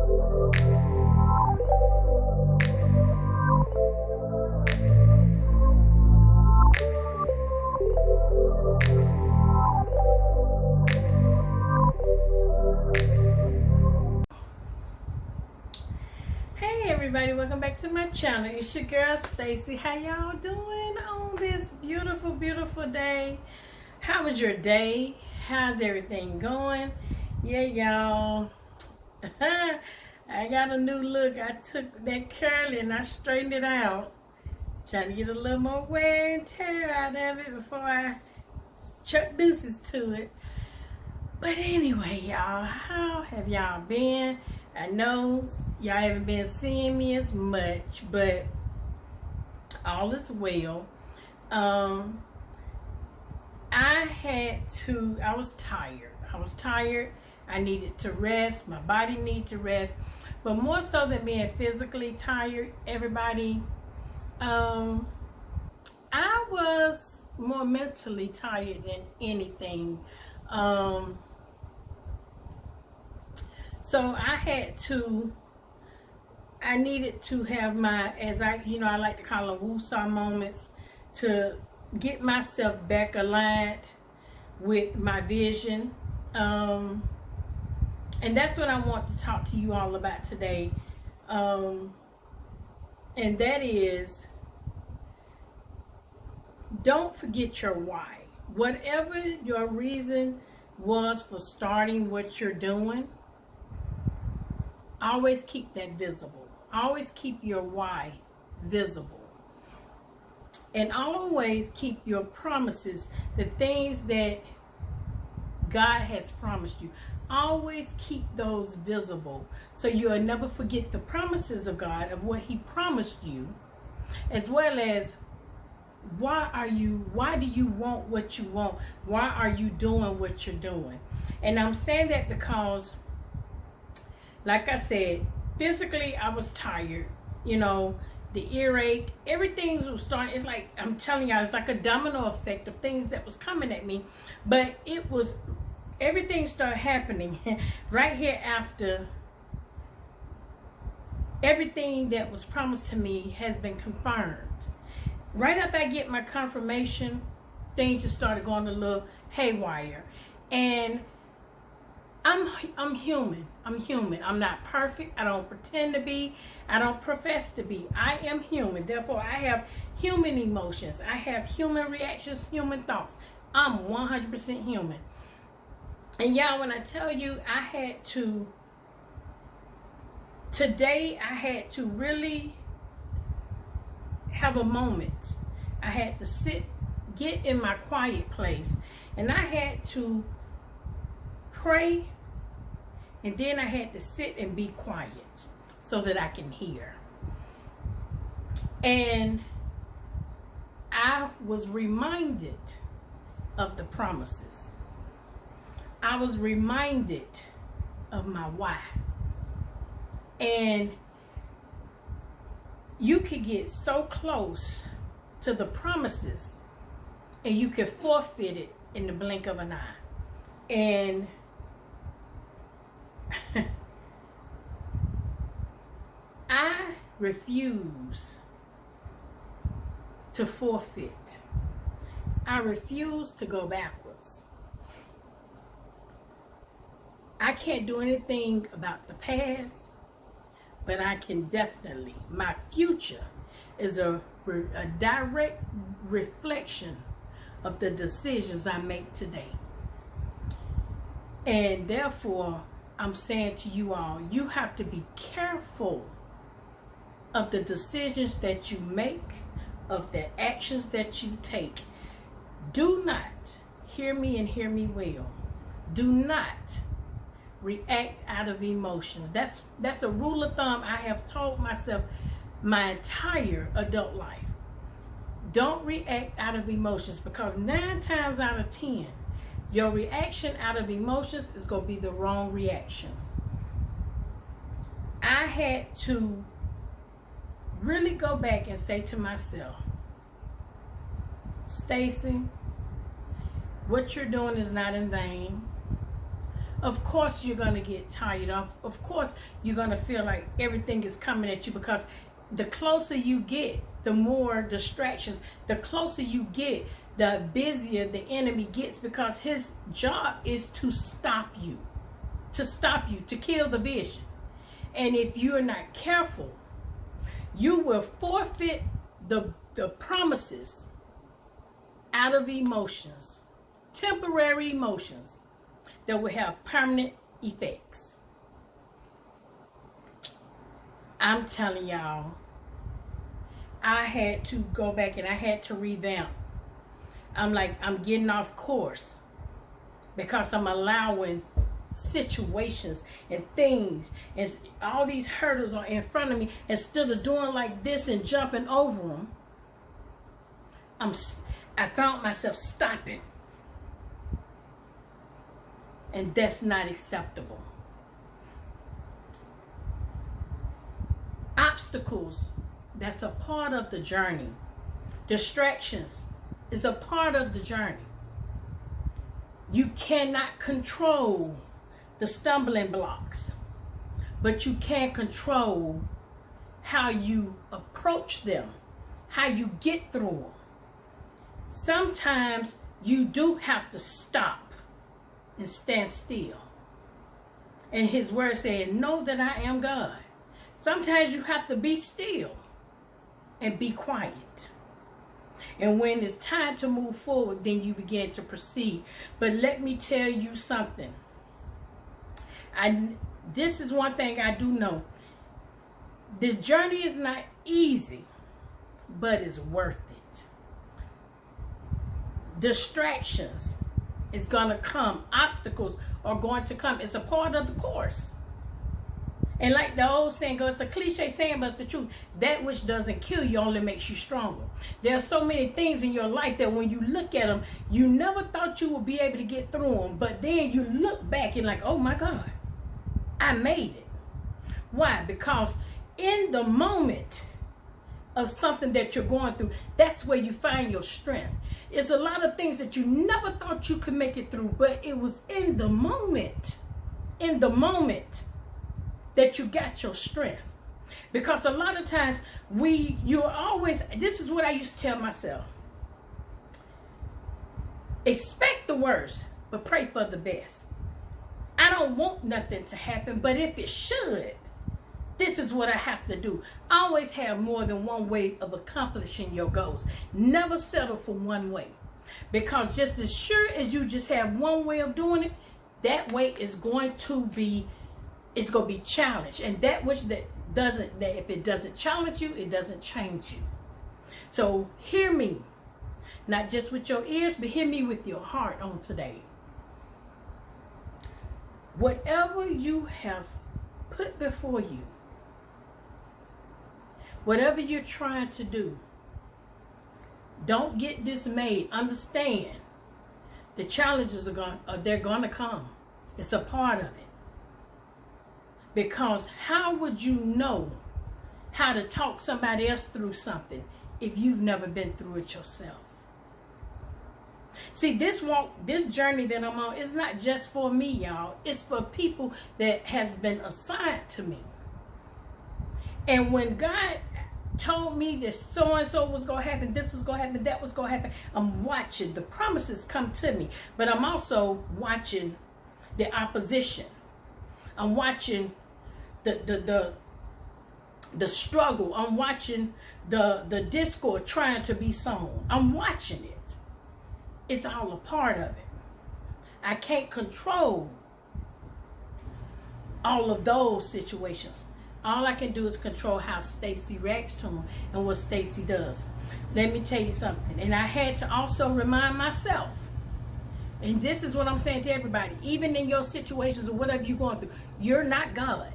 Everybody, welcome back to my channel. It's your girl Stacy. How y'all doing on this beautiful day? How was your day? How's everything going? Yeah, y'all, I got a new look. I took that curly and I straightened it out, trying to get a little more wear and tear out of it before I chuck deuces to it. But anyway, y'all, how have y'all been? I know y'all haven't been seeing me as much, but all is well. I was tired. I needed to rest. My body needed to rest. But more so than being physically tired, everybody, I was more mentally tired than anything. So I needed to have my, as I like to call them woosah moments, to get myself back aligned with my vision. And that's what I want to talk to you all about today. And that is, don't forget your why. Whatever your reason was for starting what you're doing, always keep that visible. Always keep your why visible. And always keep your promises, the things that God has promised you. Always keep those visible, so you'll never forget the promises of God, of what He promised you, as well as why do you want what you want? Why are you doing what you're doing? And I'm saying that because, like I said, physically I was tired, the earache, everything was starting. It's like, I'm telling y'all, it's like a domino effect of things that was coming at me. But everything started happening right here after everything that was promised to me has been confirmed. Right after I get my confirmation, things just started going a little haywire. And I'm human. I'm not perfect. I don't pretend to be. I don't profess to be. I am human. Therefore, I have human emotions. I have human reactions, human thoughts. I'm 100% human. And y'all, when I tell you, today I had to really have a moment. I had to get in my quiet place, and I had to pray. And then I had to sit and be quiet so that I can hear. And I was reminded of the promises. I was reminded of my why. And you could get so close to the promises and you could forfeit it in the blink of an eye. And I refuse to forfeit. I refuse to go backwards. I can't do anything about the past, but I can definitely. My future is a direct reflection of the decisions I make today. And therefore, I'm saying to you all, you have to be careful of the decisions that you make, of the actions that you take. Do not, hear me and hear me well, do not react out of emotions. That's a rule of thumb I have told myself my entire adult life. Don't react out of emotions, because 9 times out of 10, your reaction out of emotions is going to be the wrong reaction. I had to really go back and say to myself, Stacy, what you're doing is not in vain. Of course you're going to get tired. Of course you're going to feel like everything is coming at you, because the closer you get, the more distractions. The closer you get, the busier the enemy gets, because his job is to stop you, to kill the vision. And if you're not careful, you will forfeit the promises out of emotions, temporary emotions that will have permanent effects. I'm telling y'all, I had to go back and I had to revamp. I'm getting off course, because I'm allowing situations and things and all these hurdles are in front of me. Instead of doing like this and jumping over them, I found myself stopping. And that's not acceptable. Obstacles, that's a part of the journey. Distractions is a part of the journey. You cannot control the stumbling blocks, but you can control how you approach them, how you get through them. Sometimes you do have to stop and stand still. And his word said, know that I am God. Sometimes you have to be still and be quiet. And when it's time to move forward, then you begin to proceed. But let me tell you something. This is one thing I do know. This journey is not easy, but it's worth it. Distractions is going to come. Obstacles are going to come. It's a part of the course. And like the old saying goes, it's a cliche saying, but it's the truth. That which doesn't kill you only makes you stronger. There are so many things in your life that when you look at them, you never thought you would be able to get through them. But then you look back and like, oh my God, I made it. Why? Because in the moment of something that you're going through, that's where you find your strength. It's a lot of things that you never thought you could make it through, but it was in the moment that you got your strength. Because a lot of times this is what I used to tell myself. Expect the worst, but pray for the best. I don't want nothing to happen, but if it should, this is what I have to do. Always have more than one way of accomplishing your goals. Never settle for one way. Because just as sure as you just have one way of doing it, that way is going to be challenged. And that if it doesn't challenge you, it doesn't change you. So hear me, not just with your ears, but hear me with your heart on today. Whatever you have put before you, whatever you're trying to do, don't get dismayed. Understand the challenges they're going to come. It's a part of it. Because how would you know how to talk somebody else through something if you've never been through it yourself? See, this journey that I'm on is not just for me, y'all. It's for people that has been assigned to me. And when God told me that so-and-so was going to happen, this was going to happen, that was going to happen, I'm watching. The promises come to me, but I'm also watching the opposition. I'm watching the struggle. I'm watching the discord trying to be sown. I'm watching it. It's all a part of it. I can't control all of those situations. All I can do is control how Stacy reacts to them and what Stacy does. Let me tell you something. And I had to also remind myself, and this is what I'm saying to everybody, even in your situations or whatever you're going through, you're not God.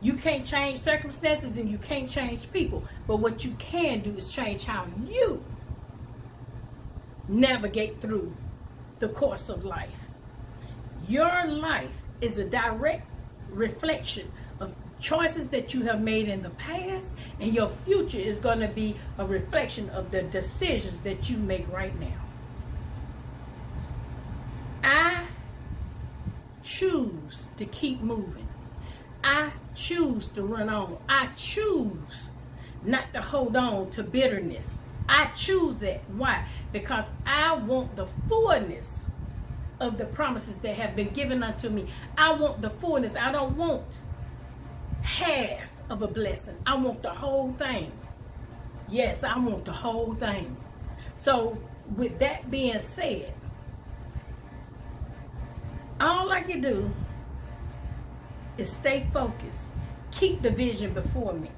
You can't change circumstances and you can't change people. But what you can do is change how you navigate through the course of life. Your life is a direct reflection of choices that you have made in the past, and your future is going to be a reflection of the decisions that you make right now. I choose to keep moving. I choose to run on. I choose not to hold on to bitterness. I choose that. Why? Because I want the fullness of the promises that have been given unto me. I want the fullness. I don't want half of a blessing. I want the whole thing. Yes, I want the whole thing. So with that being said, all I can do is stay focused. Keep the vision before me.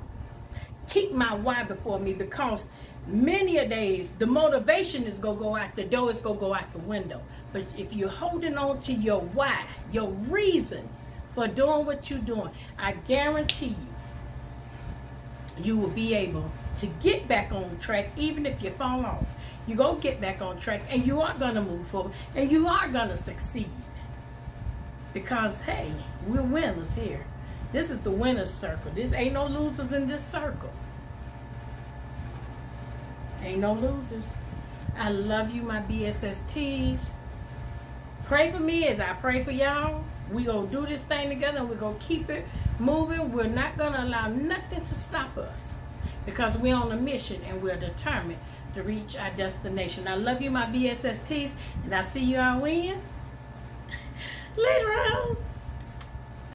Keep my why before me, because many a days the motivation is going to go out the door, it's going to go out the window. But if you're holding on to your why, your reason for doing what you're doing, I guarantee you will be able to get back on track. Even if you fall off, you're going to get back on track, and you are going to move forward, and you are going to succeed. Because, hey, we're winners here. This is the winner's circle. This ain't no losers in this circle. Ain't no losers. I love you, my BSSTs. Pray for me as I pray for y'all. We're going to do this thing together, and we're going to keep it moving. We're not going to allow nothing to stop us, because we're on a mission, and we're determined to reach our destination. I love you, my BSSTs, and I'll see you all in later on.